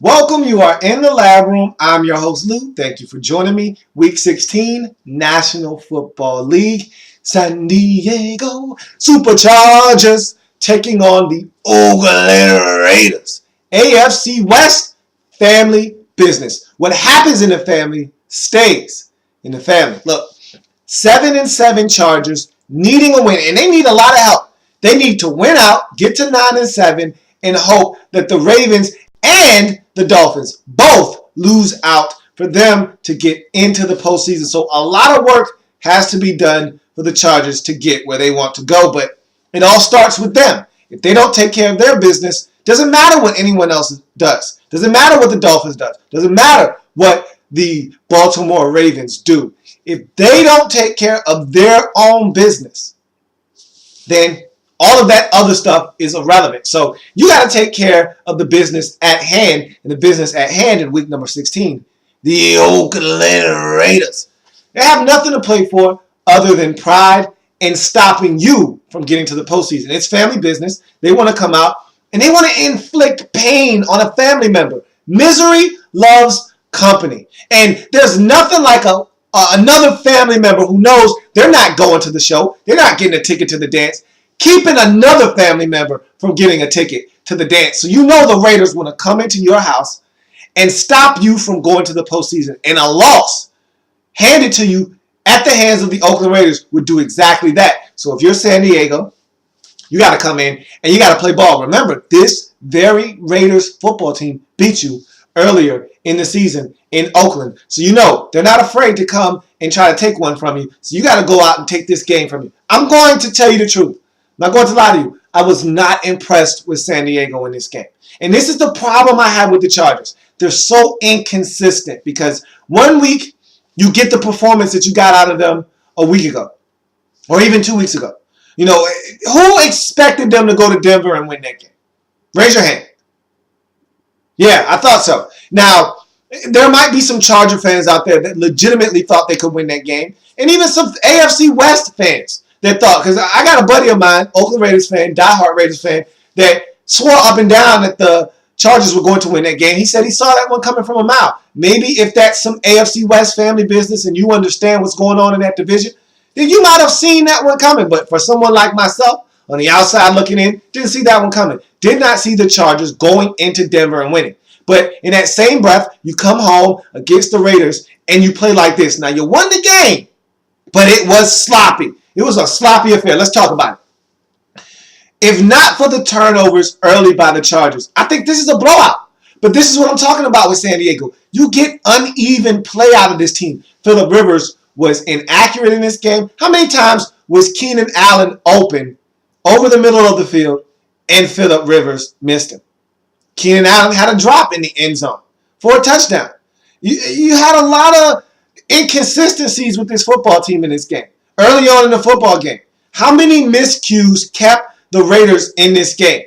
Welcome, you are in the lab room. I'm your host, Lou. Thank you for joining me. Week 16, National Football League. San Diego Superchargers taking on the Oakland Raiders. AFC West, family business. What happens in the family stays in the family. Look, 7-7 Chargers needing a win, and they need a lot of help. They need to win out, get to 9-7, and hope that the Ravens and the Dolphins both lose out for them to get into the postseason. So a lot of work has to be done for the Chargers to get where they want to go, but it all starts with them. If they don't take care of their business, doesn't matter what anyone else does. Doesn't matter what the Dolphins does. Doesn't matter what the Baltimore Ravens do. If they don't take care of their own business, then all of that other stuff is irrelevant. So you got to take care of the business at hand. And the business at hand in week number 16, the Oakland Raiders. They have nothing to play for other than pride and stopping you from getting to the postseason. It's family business. They want to come out and they want to inflict pain on a family member. Misery loves company. And there's nothing like another family member who knows they're not going to the show. They're not getting a ticket to the dance. Keeping another family member from getting a ticket to the dance. So you know the Raiders want to come into your house and stop you from going to the postseason. And a loss handed to you at the hands of the Oakland Raiders would do exactly that. So if you're San Diego, you got to come in and you got to play ball. Remember, this very Raiders football team beat you earlier in the season in Oakland. So you know they're not afraid to come and try to take one from you. So you got to go out and take this game from you. I'm going to tell you the truth. I'm not going to lie to you. I was not impressed with San Diego in this game. And this is the problem I have with the Chargers. They're so inconsistent because one week you get the performance that you got out of them a week ago or even 2 weeks ago. You know, who expected them to go to Denver and win that game? Raise your hand. Yeah, I thought so. Now, there might be some Charger fans out there that legitimately thought they could win that game. And even some AFC West fans that thought, because I got a buddy of mine, Oakland Raiders fan, diehard Raiders fan, that swore up and down that the Chargers were going to win that game. He said he saw that one coming from a mile. Maybe if that's some AFC West family business and you understand what's going on in that division, then you might have seen that one coming. But for someone like myself, on the outside looking in, didn't see that one coming. Did not see the Chargers going into Denver and winning. But in that same breath, you come home against the Raiders and you play like this. Now, you won the game, but it was sloppy. It was a sloppy affair. Let's talk about it. If not for the turnovers early by the Chargers, I think this is a blowout. But this is what I'm talking about with San Diego. You get uneven play out of this team. Phillip Rivers was inaccurate in this game. How many times was Keenan Allen open over the middle of the field and Phillip Rivers missed him? Keenan Allen had a drop in the end zone for a touchdown. You had a lot of inconsistencies with this football team in this game. Early on in the football game, how many miscues kept the Raiders in this game?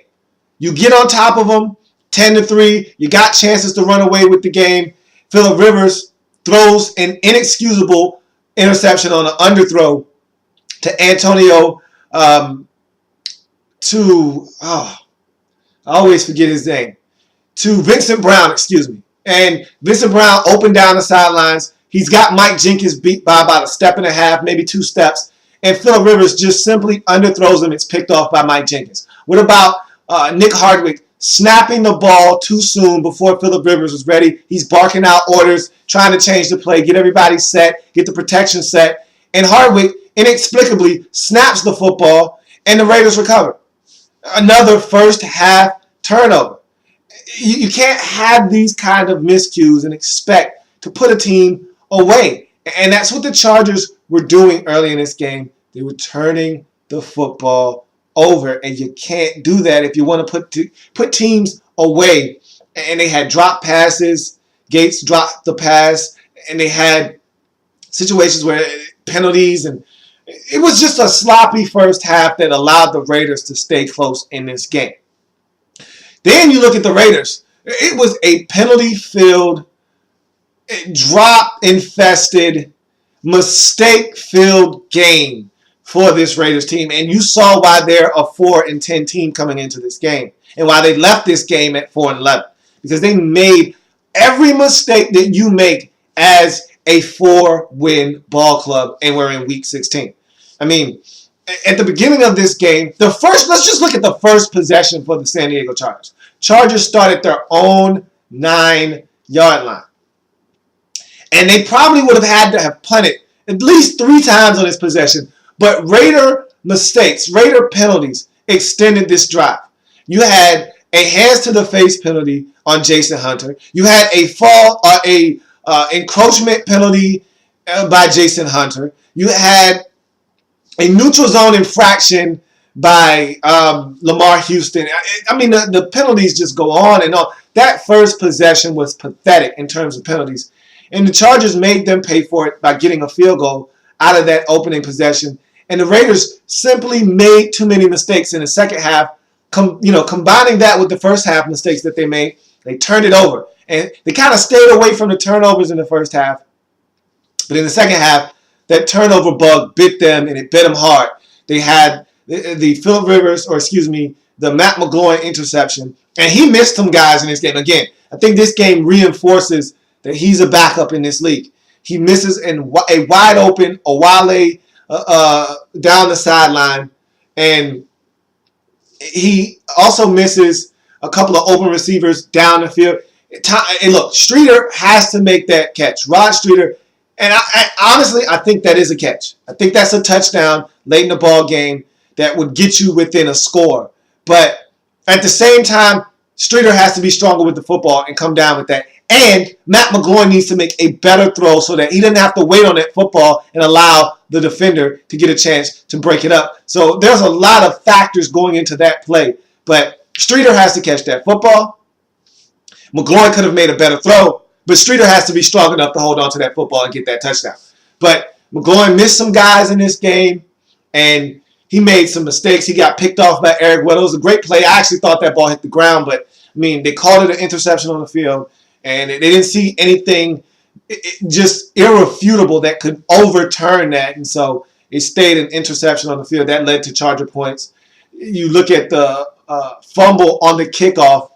You get on top of them, 10-3. You got chances to run away with the game. Phillip Rivers throws an inexcusable interception on an underthrow to Antonio I always forget his name. To Vincent Brown, excuse me. And Vincent Brown opened down the sidelines. He's got Mike Jenkins beat by about a step and a half, maybe 2 steps. And Phillip Rivers just simply underthrows him. It's picked off by Mike Jenkins. What about Nick Hardwick snapping the ball too soon before Phillip Rivers was ready? He's barking out orders, trying to change the play, get everybody set, get the protection set. And Hardwick inexplicably snaps the football, and the Raiders recover. Another first half turnover. You can't have these kind of miscues and expect to put a team away. And that's what the Chargers were doing early in this game. They were turning the football over. And you can't do that if you want to put teams away. And they had drop passes. Gates dropped the pass. And they had situations where penalties. And it was just a sloppy first half that allowed the Raiders to stay close in this game. Then you look at the Raiders. It was a penalty-filled, drop-infested, mistake-filled game for this Raiders team. And you saw why they're a 4-10 team coming into this game and why they left this game at 4-11. because they made every mistake that you make as a 4-win ball club, and we're in week 16. I mean, at the beginning of this game, let's just look at the first possession for the San Diego Chargers. Chargers started their own 9-yard line. And they probably would have had to have punted at least 3 times on this possession. But Raider mistakes, Raider penalties extended this drive. You had a hands to the face penalty on Jason Hunter. You had a encroachment penalty by Jason Hunter. You had a neutral zone infraction by Lamar Houston. I mean, the penalties just go on and on. That first possession was pathetic in terms of penalties. And the Chargers made them pay for it by getting a field goal out of that opening possession. And the Raiders simply made too many mistakes in the second half. Combining that with the first half mistakes that they made, they turned it over. And they kind of stayed away from the turnovers in the first half. But in the second half, that turnover bug bit them, and it bit them hard. They had the Phillip Rivers, the Matt McGloin interception. And he missed some guys in this game. Again, I think this game reinforces that he's a backup in this league. He misses a wide open Owale down the sideline, and he also misses a couple of open receivers down the field. And look, Streeter has to make that catch. Rod Streeter, and honestly, I think that is a catch. I think that's a touchdown late in the ball game that would get you within a score. But at the same time, Streeter has to be stronger with the football and come down with that. And Matt McGloin needs to make a better throw so that he doesn't have to wait on that football and allow the defender to get a chance to break it up. So there's a lot of factors going into that play. But Streeter has to catch that football. McGloin could have made a better throw, but Streeter has to be strong enough to hold on to that football and get that touchdown. But McGloin missed some guys in this game, and he made some mistakes. He got picked off by Eric Weddle. It was a great play. I actually thought that ball hit the ground, but, they called it an interception on the field. And they didn't see anything just irrefutable that could overturn that. And so it stayed an interception on the field. That led to Charger points. You look at the fumble on the kickoff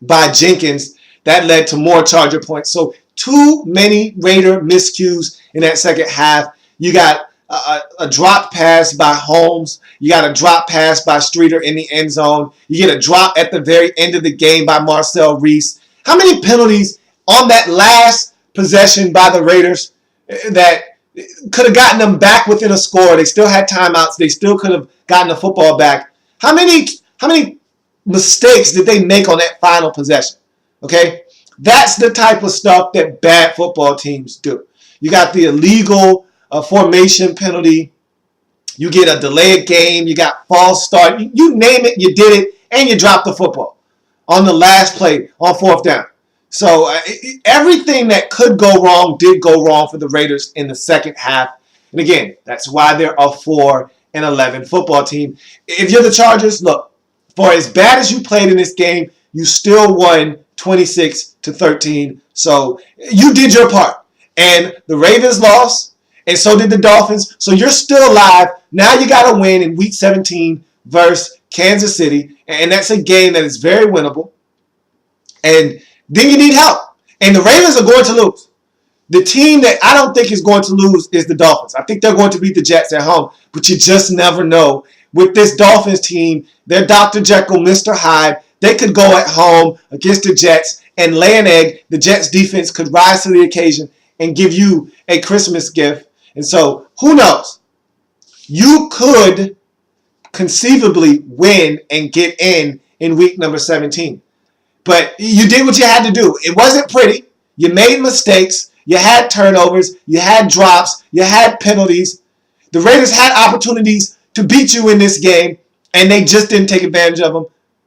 by Jenkins. That led to more Charger points. So too many Raider miscues in that second half. You got a drop pass by Holmes. You got a drop pass by Streeter in the end zone. You get a drop at the very end of the game by Marcel Reese. How many penalties on that last possession by the Raiders that could have gotten them back within a score? They still had timeouts. They still could have gotten the football back. How many mistakes did they make on that final possession? Okay? That's the type of stuff that bad football teams do. You got the illegal formation penalty. You get a delayed game. You got false start. You name it, you did it, and you dropped the football on the last play on 4th down. So everything that could go wrong did go wrong for the Raiders in the second half. And again, that's why they're a 4-11 football team. If you're the Chargers, look, for as bad as you played in this game, you still won 26-13. So you did your part. And the Ravens lost, and so did the Dolphins. So you're still alive. Now you got to win in Week 17 versus Kansas City, and that's a game that is very winnable. And then you need help. And the Ravens are going to lose. The team that I don't think is going to lose is the Dolphins. I think they're going to beat the Jets at home, but you just never know. With this Dolphins team, they're Dr. Jekyll, Mr. Hyde. They could go at home against the Jets and lay an egg. The Jets defense could rise to the occasion and give you a Christmas gift. And so, who knows? You could conceivably win and get in week number 17. But you did what you had to do. It wasn't pretty. You made mistakes. You had turnovers. You had drops. You had penalties. The Raiders had opportunities to beat you in this game, and they just didn't take advantage of them.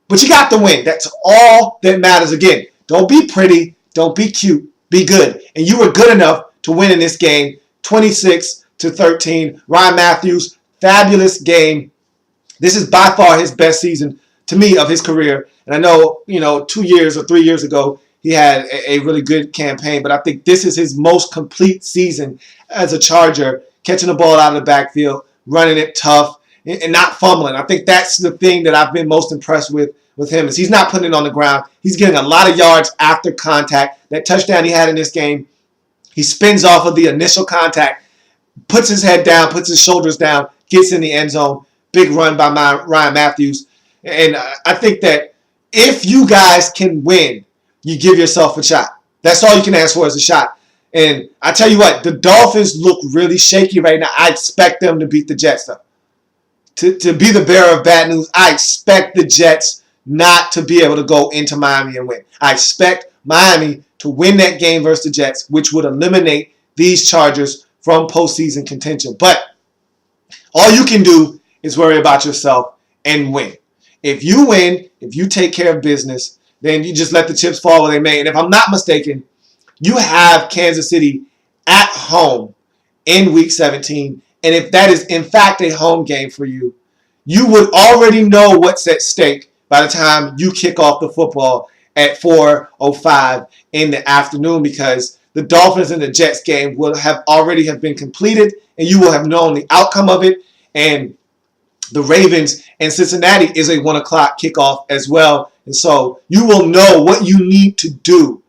But you got the win. That's all that matters. Again, don't be pretty. Don't be cute. Be good. And you were good enough to win in this game, 26-13. Ryan Matthews, fabulous game. This is by far his best season, to me, of his career. And I know, 2 years or 3 years ago, he had a really good campaign. But I think this is his most complete season as a Charger, catching the ball out of the backfield, running it tough, and not fumbling. I think that's the thing that I've been most impressed with with him is he's not putting it on the ground. He's getting a lot of yards after contact. That touchdown he had in this game, he spins off of the initial contact, puts his head down, puts his shoulders down, gets in the end zone. Big run by Ryan Matthews. And I think that if you guys can win, you give yourself a shot. That's all you can ask for is a shot. And I tell you what, the Dolphins look really shaky right now. I expect them to beat the Jets, though. To be the bearer of bad news, I expect the Jets not to be able to go into Miami and win. I expect Miami to win that game versus the Jets, which would eliminate these Chargers from postseason contention. But all you can do is worry about yourself and win. If you win, if you take care of business, then you just let the chips fall where they may. And if I'm not mistaken, you have Kansas City at home in Week 17. And if that is, in fact, a home game for you, you would already know what's at stake by the time you kick off the football at 4:05 in the afternoon, because the Dolphins and the Jets game will have already have been completed, and you will have known the outcome of it. And the Ravens and Cincinnati is a 1 o'clock kickoff as well. And so you will know what you need to do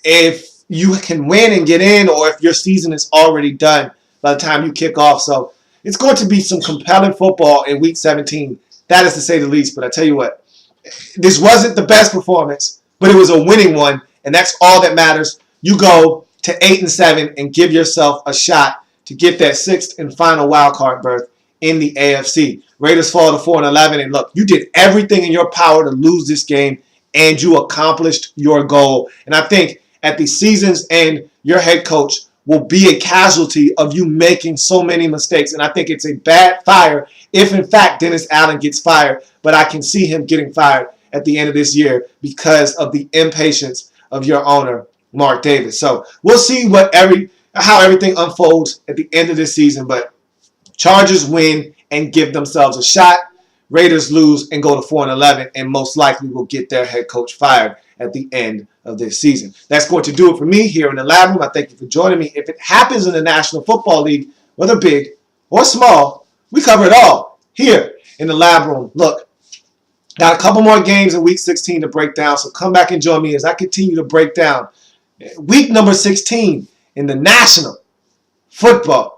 if you can win and get in, or if your season is already done by the time you kick off. So it's going to be some compelling football in Week 17. That is to say the least. But I tell you what, this wasn't the best performance, but it was a winning one, and that's all that matters. You go to 8-7 and give yourself a shot to get that 6th and final wild card berth in the AFC. Raiders fall to 4-11, and look, you did everything in your power to lose this game, and you accomplished your goal. And I think at the season's end, your head coach will be a casualty of you making so many mistakes. And I think it's a bad fire if, in fact, Dennis Allen gets fired. But I can see him getting fired at the end of this year because of the impatience of your owner, Mark Davis. So we'll see how everything unfolds at the end of this season. But Chargers win and give themselves a shot. Raiders lose and go to 4-11, and most likely will get their head coach fired at the end of this season. That's going to do it for me here in the Lab Room. I thank you for joining me. If it happens in the National Football League, whether big or small, we cover it all here in the Lab Room. Look, got a couple more games in Week 16 to break down, so come back and join me as I continue to break down week number 16 in the National Football